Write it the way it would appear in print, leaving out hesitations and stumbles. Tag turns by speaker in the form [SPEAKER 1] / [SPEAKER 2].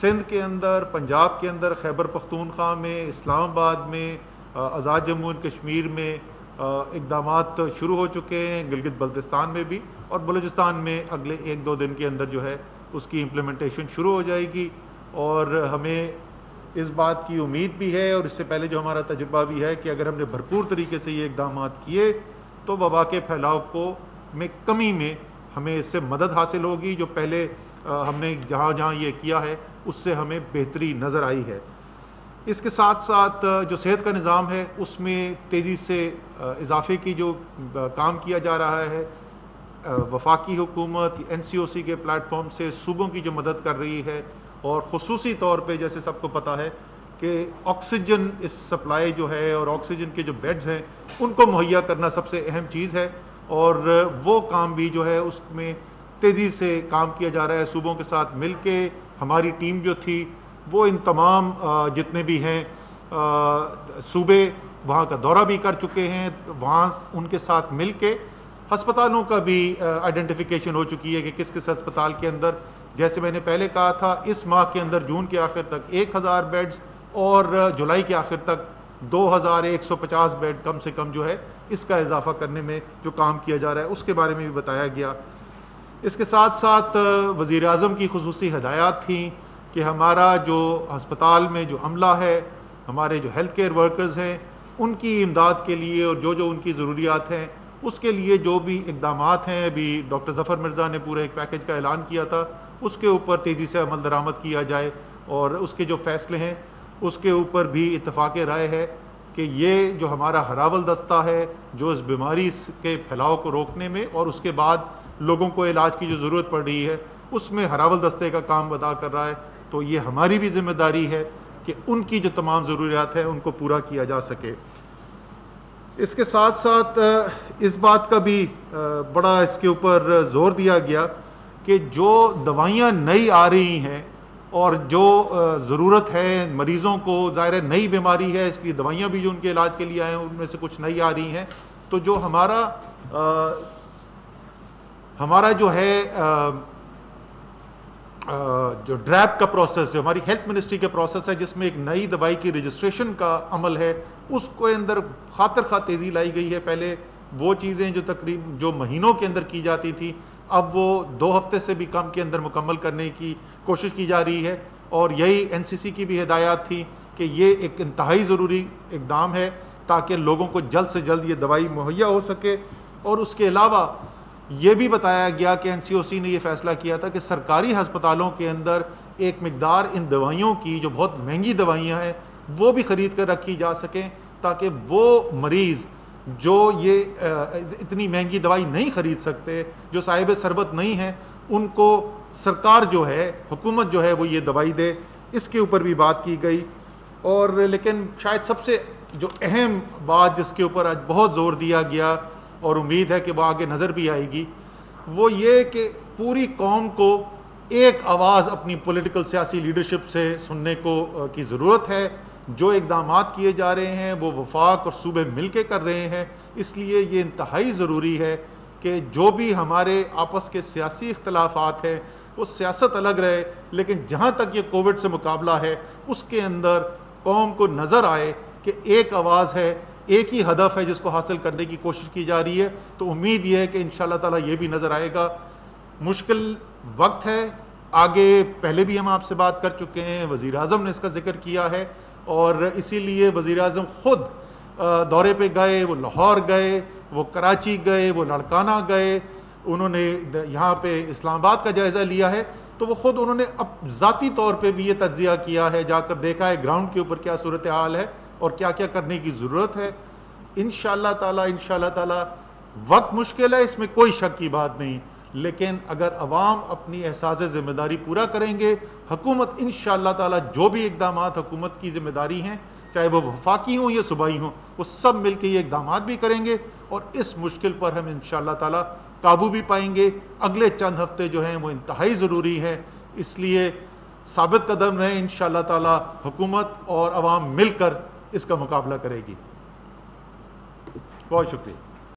[SPEAKER 1] سندھ کے اندر، پنجاب کے اندر، خیبر پختونخوا میں، اسلام آباد میں، آزاد جموں اینڈ کشمیر میں اقدامات شروع ہو چکے ہیں، گلگت بلتستان میں بھی، اور بلوچستان میں اگلے 1-2 دن کے اندر جو ہے اس کی امپلیمنٹیشن شروع ہو جائے گی. اور ہمیں اس بات کی امید بھی ہے، اور اس سے پہلے جو ہمارا تجربہ بھی ہے، کہ اگر ہم نے بھرپور طریقے سے یہ اقدامات کیے تو وبا کے پھیلاؤ میں کمی میں ہمیں اس سے مدد حاصل ہوگی. جو پہلے ہم نے جہاں جہاں یہ کیا ہے اس سے ہمیں بہتری نظر آئی ہے. اس کے ساتھ ساتھ جو صحت کا نظام ہے اس میں تیزی سے اضافے کی جو کام کیا جا رہا ہے، وفاقی حکومت NCOC کے پلیٹ فارم سے صوبوں کی جو مدد کر رہی ہے، اور خصوصی طور پہ جیسے سب کو پتہ ہے کہ آکسیجن اس سپلائی جو ہے اور آکسیجن کے جو بیڈز ہیں ان کو مہیا کرنا سب سے اہم چیز ہے، اور وہ کام بھی جو ہے اس میں تیزی سے کام کیا جا رہا ہے صوبوں کے ساتھ مل کے. ہماری ٹیم جو تھی وہ ان تمام جتنے بھی ہیں صوبے وہاں کا دورہ بھی کر چکے ہیں، وہاں ان کے ساتھ مل کے ہسپتالوں کا بھی آئیڈینٹیفیکیشن ہو چکی ہے کہ کس کس ہسپتال کے اندر، جیسے میں نے پہلے کہا تھا، اس ماہ کے اندر جون کے آخر تک 1000 بیڈز اور جولائی کے آخر تک 2150 بیڈ کم سے کم جو ہے اس کا اضافہ کرنے میں جو کام کیا جا رہا ہے اس کے بارے میں بھی بتایا گیا. اس کے ساتھ ساتھ وزیر اعظم کی خصوصی ہدایات تھیں کہ ہمارا جو ہسپتال میں جو عملہ ہے، ہمارے جو ہیلتھ کیئر ورکرز ہیں، ان کی امداد کے لیے اور جو ان کی ضروریات ہیں اس کے لیے جو بھی اقدامات ہیں، ابھی ڈاکٹر ظفر مرزا نے پورے ایک پیکج کا اعلان کیا تھا، اس کے اوپر تیزی سے عمل درآمد کیا جائے، اور اس کے جو فیصلے ہیں اس کے اوپر بھی اتفاق رائے ہے کہ یہ جو ہمارا ہراول دستہ ہے جو اس بیماری کے پھیلاؤ کو روکنے میں اور اس کے بعد لوگوں کو علاج کی جو ضرورت پڑ رہی ہے اس میں ہراول دستے کا کام ادا کر رہا ہے، تو یہ ہماری بھی ذمہ داری ہے کہ ان کی جو تمام ضروریات ہیں ان کو پورا کیا جا سکے. اس کے ساتھ ساتھ اس بات کا بھی بڑا اس کے اوپر زور دیا گیا کہ جو دوائیاں نئی آ رہی ہیں اور جو ضرورت ہے مریضوں کو، ظاہر نئی بیماری ہے اس لیے دوائیاں بھی جو ان کے علاج کے لیے آئے ہیں ان میں سے کچھ نئی آ رہی ہیں، تو جو ہمارا جو ہے جو ڈریپ کا پروسیس، جو ہماری ہیلتھ منسٹری کا پروسیس ہے جس میں ایک نئی دوائی کی رجسٹریشن کا عمل ہے، اس کو اندر خاطر خواہ تیزی لائی گئی ہے. پہلے وہ چیزیں جو مہینوں کے اندر کی جاتی تھی اب وہ 2 ہفتے سے بھی کم کے اندر مکمل کرنے کی کوشش کی جا رہی ہے، اور یہی NCC کی بھی ہدایات تھی کہ یہ ایک انتہائی ضروری اقدام ہے تاکہ لوگوں کو جلد سے جلد یہ دوائی مہیا ہو سکے. اور اس کے علاوہ یہ بھی بتایا گیا کہ NCOC نے یہ فیصلہ کیا تھا کہ سرکاری ہسپتالوں کے اندر ایک مقدار ان دوائیوں کی جو بہت مہنگی دوائیاں ہیں وہ بھی خرید کر رکھی جا سکیں تاکہ وہ مریض جو یہ اتنی مہنگی دوائی نہیں خرید سکتے، جو صاحب ثروت نہیں ہیں، ان کو سرکار جو ہے، حکومت جو ہے وہ یہ دوائی دے. اس کے اوپر بھی بات کی گئی. اور لیکن شاید سب سے جو اہم بات جس کے اوپر آج بہت زور دیا گیا اور امید ہے کہ وہ آگے نظر بھی آئے گی، وہ یہ کہ پوری قوم کو ایک آواز اپنی پولیٹیکل سیاسی لیڈرشپ سے سننے کی ضرورت ہے. جو اقدامات کیے جا رہے ہیں وہ وفاق اور صوبے مل کے کر رہے ہیں، اس لیے یہ انتہائی ضروری ہے کہ جو بھی ہمارے آپس کے سیاسی اختلافات ہیں وہ سیاست الگ رہے، لیکن جہاں تک یہ کووڈ سے مقابلہ ہے اس کے اندر قوم کو نظر آئے کہ ایک آواز ہے، ایک ہی ہدف ہے جس کو حاصل کرنے کی کوشش کی جا رہی ہے. تو امید یہ ہے کہ انشاءاللہ تعالی یہ بھی نظر آئے گا. مشکل وقت ہے آگے، پہلے بھی ہم آپ سے بات کر چکے ہیں، وزیر اعظم نے اس کا ذکر کیا ہے، اور اسی لیے وزیر اعظم خود دورے پہ گئے، وہ لاہور گئے، وہ کراچی گئے، وہ لاڑکانہ گئے، انہوں نے یہاں پہ اسلام آباد کا جائزہ لیا ہے. تو وہ خود انہوں نے ذاتی طور پہ بھی یہ تجزیہ کیا ہے، جا کر دیکھا ہے گراؤنڈ کے اوپر کیا صورتحال ہے اور کیا کیا کرنے کی ضرورت ہے. انشاءاللہ تعالی وقت مشکل ہے، اس میں کوئی شک کی بات نہیں، لیکن اگر عوام اپنی احساس ذمہ داری پورا کریں گے، حکومت انشاءاللہ تعالی جو بھی اقدامات حکومت کی ذمہ داری ہیں، چاہے وہ وفاقی ہوں یا صوبائی ہوں، وہ سب مل کے یہ اقدامات بھی کریں گے، اور اس مشکل پر ہم انشاءاللہ تعالی قابو بھی پائیں گے. اگلے چند ہفتے جو ہیں وہ انتہائی ضروری ہیں، اس لیے ثابت قدم رہیں. انشاءاللہ تعالی حکومت اور عوام مل کر اس کا مقابلہ کرے گی. بہت شکریہ.